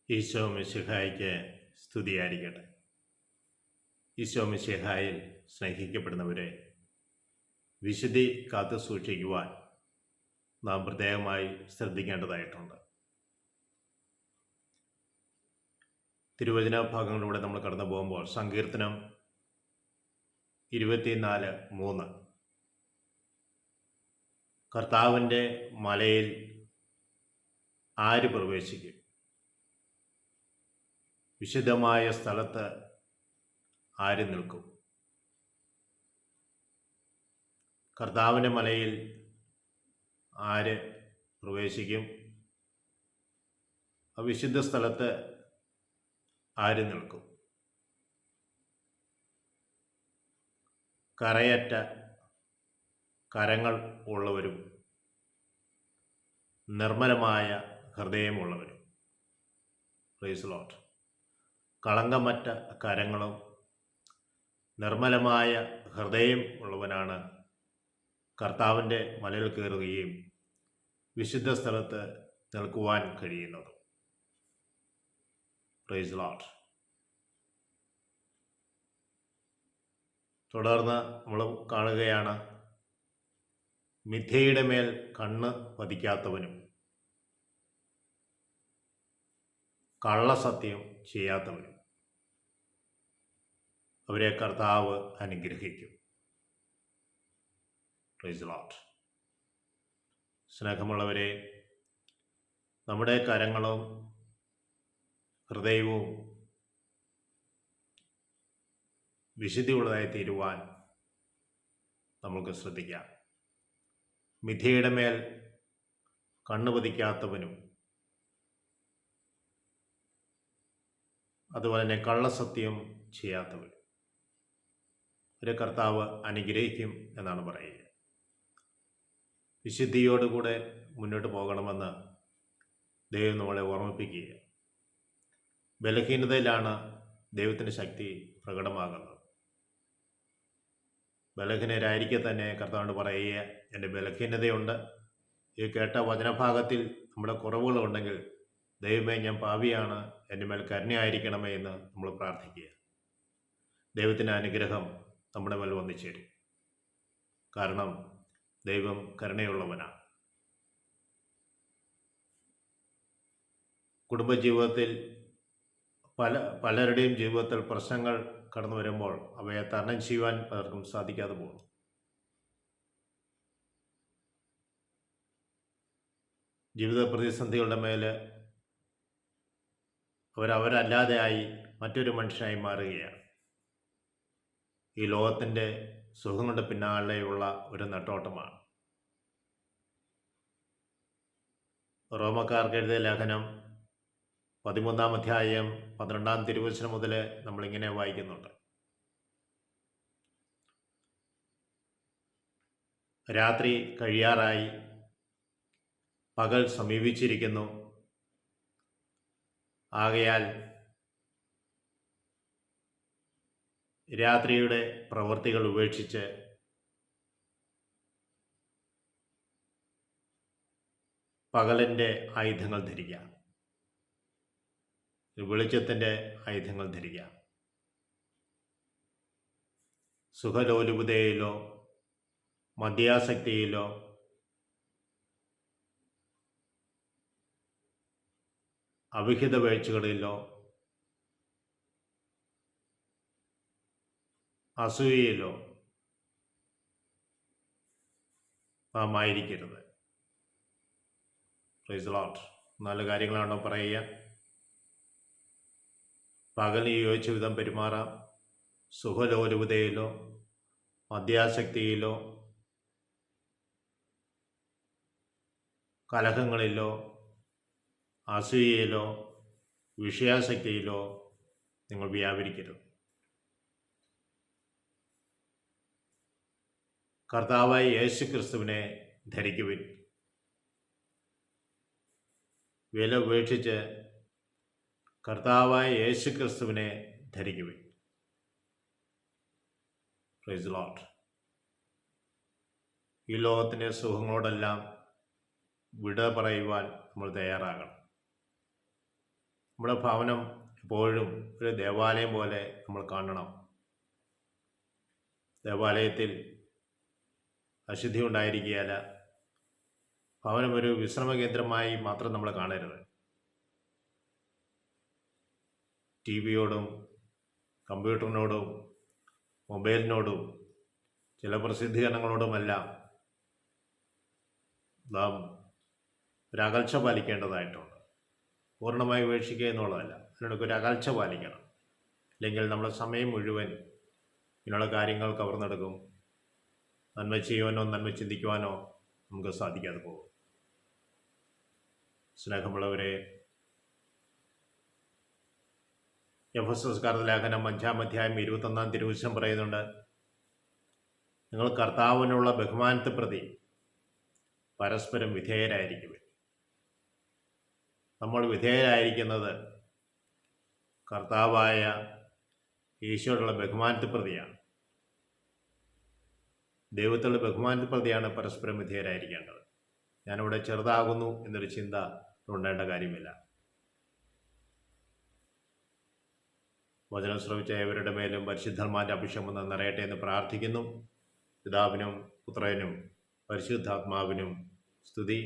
ഈശോ മിശിഹായിക്ക് സ്തുതിയായിരിക്കട്ടെ. ഈശോ മിശിഹായിൽ സ്നേഹിക്കപ്പെടുന്നവരെ, വിശുദ്ധി കാത്തു സൂക്ഷിക്കുവാൻ നാം പ്രത്യേകമായി ശ്രദ്ധിക്കേണ്ടതായിട്ടുണ്ട്. തിരുവചന ഭാഗങ്ങളിലൂടെ നമ്മൾ കടന്നു പോകുമ്പോൾ സങ്കീർത്തനം 24:3 കർത്താവിൻ്റെ മലയിൽ ആര് പ്രവേശിക്കും? വിശുദ്ധമായ സ്ഥലത്ത് ആര് നിൽക്കും? കർത്താവിൻ്റെ മലയിൽ ആര് പ്രവേശിക്കും? വിശുദ്ധ സ്ഥലത്ത് ആര് നിൽക്കും? കറയറ്റ കരങ്ങൾ ഉള്ളവരും നിർമ്മലമായ ഹൃദയമുള്ളവരും. Praise Lord. കളങ്കമറ്റ കരങ്ങളും നിർമ്മലമായ ഹൃദയം ഉള്ളവനാണ് കർത്താവിൻ്റെ മലയിൽ കയറുകയും വിശുദ്ധ സ്ഥലത്ത് നിൽക്കുവാൻ കഴിയുന്നത്. Praise Lord. തുടർന്ന് നമ്മൾ കാണുകയാണ്, മിഥ്യയുടെ മേൽ കണ്ണ് പതിക്കാത്തവനും കള്ളസത്യം ചെയ്യാത്തവനും അവരെ കർത്താവ് അനുഗ്രഹിക്കും. Praise Lord. സ്നേഹമുള്ളവരെ, നമ്മുടെ കരങ്ങളും ഹൃദയവും വിശുദ്ധിയുള്ളതായി തീരുവാൻ നമുക്ക് ശ്രദ്ധിക്കാം. മിഥ്യയുടെ മേൽ കണ്ണു പതിക്കാത്തവനും അതുപോലെ തന്നെ കള്ളസത്യം ചെയ്യാത്തവനും ഒരു കർത്താവ് അനുഗ്രഹിക്കും എന്നാണ് പറയുക. വിശുദ്ധിയോടുകൂടെ മുന്നോട്ട് പോകണമെന്ന് ദൈവം നമ്മളെ ഓർമ്മിപ്പിക്കുക. ബലഹീനതയിലാണ് ദൈവത്തിൻ്റെ ശക്തി പ്രകടമാകുന്നത്. ബലഹീനരായിരിക്കെ തന്നെ കർത്താവിനോട് പറയുക, എൻ്റെ ബലഹീനതയുണ്ട്. ഈ കേട്ട വചനഭാഗത്തിൽ നമ്മുടെ കുറവുകളുണ്ടെങ്കിൽ ദൈവമേ, ഞാൻ പാപിയാണ്, എൻ്റെ മേൽ കരുണയായിരിക്കണമേ എന്ന് നമ്മൾ പ്രാർത്ഥിക്കുക. ദൈവത്തിൻ്റെ അനുഗ്രഹം നമ്മുടെ മേൽ വന്നു ചേരും. കാരണം ദൈവം കരുണയുള്ളവനാണ്. കുടുംബജീവിതത്തിൽ പലരുടെയും ജീവിതത്തിൽ പ്രശ്നങ്ങൾ കടന്നു വരുമ്പോൾ അവയെ തരണം ചെയ്യുവാൻ പലർക്കും സാധിക്കാതെ പോകുന്നു. ജീവിത പ്രതിസന്ധികളുടെ മേൽ അവരല്ലാതെയായി മറ്റൊരു മനുഷ്യനായി മാറുകയാണ്. ഈ ലോകത്തിൻ്റെ സുഖങ്ങളുടെ പിന്നാലെയുള്ള ഒരു നെട്ടോട്ടമാണ്. റോമക്കാർക്ക് എഴുതിയ ലേഖനം 13-ാം അധ്യായം 12-ാം തിരുവചനം മുതൽ നമ്മളിങ്ങനെ വായിക്കുന്നുണ്ട്. രാത്രി കഴിയാറായി, പകൽ സമീപിച്ചിരിക്കുന്നു. ആകയാൽ രാത്രിയുടെ പ്രവൃത്തികൾ ഉപേക്ഷിച്ച് പകലിൻ്റെ ആയുധങ്ങൾ ധരിക്കാം. വെളിച്ചത്തിൻ്റെ ആയുധങ്ങൾ ധരിക്കാം. സുഖലോലുപതയിലോ മദ്യാസക്തിയിലോ അവിഹിത വീഴ്ചകളിലോ അസൂയയിലോ നാം ആയിരിക്കരുത്. Praise Lord. നല്ല കാര്യങ്ങളാണോ പറയുക. പകലിന് യോജിച്ച വിധം പെരുമാറാം. സുഖലോലുപതയിലോ മദ്യാസക്തിയിലോ കലഹങ്ങളിലോ അസൂയയിലോ വിഷയാസക്തിയിലോ നിങ്ങൾ വ്യാപരിക്കരുത്. കർത്താവായ യേശു ക്രിസ്തുവിനെ ധരിക്കുവിൻ. വില ഉപേക്ഷിച്ച് കർത്താവായ യേശു ക്രിസ്തുവിനെ ധരിക്കുവിൻ. Praise Lord. ഈ ലോകത്തിൻ്റെ സുഖങ്ങളോടെല്ലാം വിട പറയുവാൻ നമ്മൾ തയ്യാറാകണം. നമ്മുടെ ഭവനം എപ്പോഴും ഒരു ദേവാലയം പോലെ നമ്മൾ കാണണം. ദേവാലയത്തിൽ അശുദ്ധി ഉണ്ടായിരിക്കുകയില്ല. ഭവനം ഒരു വിശ്രമ കേന്ദ്രമായി മാത്രം നമ്മൾ കാണരുത്. ടി വിയോടും കമ്പ്യൂട്ടറിനോടും മൊബൈലിനോടും ചില പ്രസിദ്ധീകരണങ്ങളോടുമെല്ലാം നാം ഒരകൽച്ച പാലിക്കേണ്ടതായിട്ടുണ്ട്. പൂർണ്ണമായി ഉപേക്ഷിക്കുക എന്നുള്ളതല്ല, അതിനോടൊക്കെ ഒരു അകൽച്ച പാലിക്കണം. അല്ലെങ്കിൽ നമ്മുടെ സമയം മുഴുവൻ ഇങ്ങനെയുള്ള കാര്യങ്ങൾ കവർന്നെടുക്കും. നന്മ ചെയ്യുവാനോ നന്മ ചിന്തിക്കുവാനോ നമുക്ക് സാധിക്കാതെ പോകും. സ്നേഹമുള്ളവരെ, എഫെസോസ്യർക്കാരുടെ ലേഖനം 5-ാം അധ്യായം 21-ാം തിരുവചനം പറയുന്നുണ്ട്, നിങ്ങൾ കർത്താവിനുള്ള ബഹുമാനത്തെ പ്രതി പരസ്പരം വിധേയരായിരിക്കുവിൻ. നമ്മൾ വിധേയരായിരിക്കുന്നത് കർത്താവായ ഈശോയോടുള്ള ബഹുമാനത്തെ പ്രതിയാണ്. ദൈവത്തിലുള്ള ബഹുമാനത്തെ പ്രതിയാണ് പരസ്പരം വിധേയരായിരിക്കേണ്ടത്. ഞാനിവിടെ ചെറുതാകുന്നു എന്നൊരു ചിന്ത ഉണ്ടാകേണ്ട കാര്യമില്ല. വചനം ശ്രവിച്ച ഏവരുടെ മേലും പരിശുദ്ധാത്മാവിന്റെ അഭിഷേകം നിറയട്ടെ എന്ന് പ്രാർത്ഥിക്കുന്നു. പിതാവിനും പുത്രനും പരിശുദ്ധാത്മാവിനും സ്തുതി.